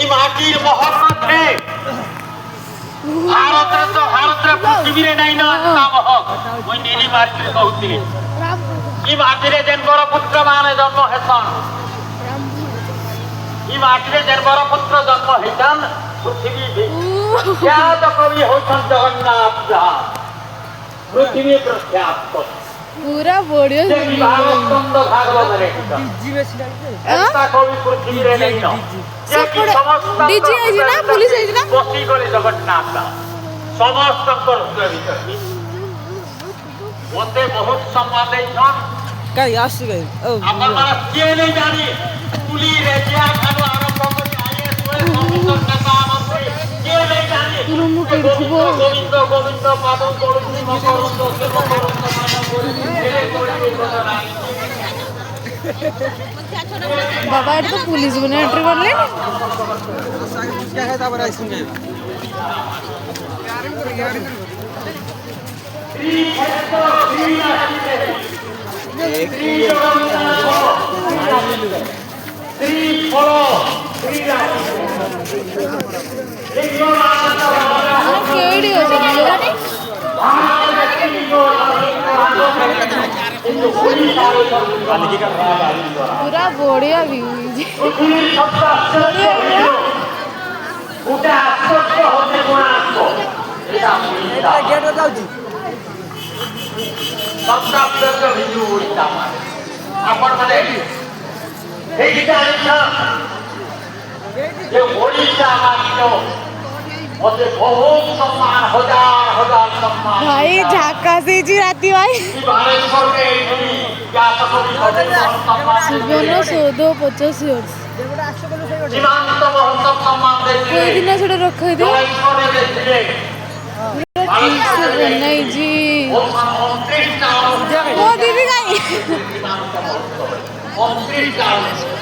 এই মাটির মহৎ মধ্যে ভারতের তো ভারতের পৃথিবীরে নাই না মহৎ ওই নীলি মাটির কৌতিলে এই মাটিরে যেন বড় পুত্র মানে জন্ম হেতন এই মাটিরে যেন বড় পুত্র জন্ম হেতন পৃথিবী প্রখ্যাত কবি হচ্ছেন জগন্নাথ দাস পৃথিবী প্রখ্যাত पूरा बढ़िया ভারতচন্দ্র ভাগবত কবি পৃথিবীরে নাই না ডিজি আইছি না পুলিশ আইছি না বসি করে জগন্নাথ দাস সমস্তଙ୍କର ହୃଦୟ ଭିତରେ ମୋତେ ବହୁତ ସମ୍ମାନ ଦେଇଛନ୍ କାଇ ଆସି କାଇ ଆପଣମାନେ କିଏ ନେଇ ଜାଣି ପୁଲି ରେଜିଆ ଠାରୁ ଆରମ୍ଭ କରି ଆଇଏସ୍ ସମସ୍ତ ନେତା ମନ୍ତ୍ରୀ କିଏ ନେଇ ଜାଣି ଗୋବିନ୍ଦ ଗୋବିନ୍ଦ ପାଦ ପଡ଼ୁଛି ମକରନ୍ଦ ସେ ମକରନ୍ଦ बाबा ये तो पुलिस बने एंट्री कर ले केड़ी हो जानी पूरा बढ़िया व्यू गेट जाउची ଆପଣ ମାନେ ଏଇଟା ଯେ ଓଡ଼ିଶା ମାଟିର ମତେ ବହୁତ ସମ୍ମାନ ହଜାର ହଜାର ସମ୍ମାନ भाई झाका से जी राती भाई ବାଲେଶ୍ୱରରେ ଏଇଠି ବ୍ୟାସକବି जीवन 185 वर्ष ସୀମାନ୍ତ ମହନ୍ତ ସମ୍ମାନ कोई ଦେଇଥିଲେ दिन छोड़ रखा है ଜଳେଶ୍ୱରରେ ଦେଇଥିଲେ ठीक से बनाई जी वो दीदी का 29ଟା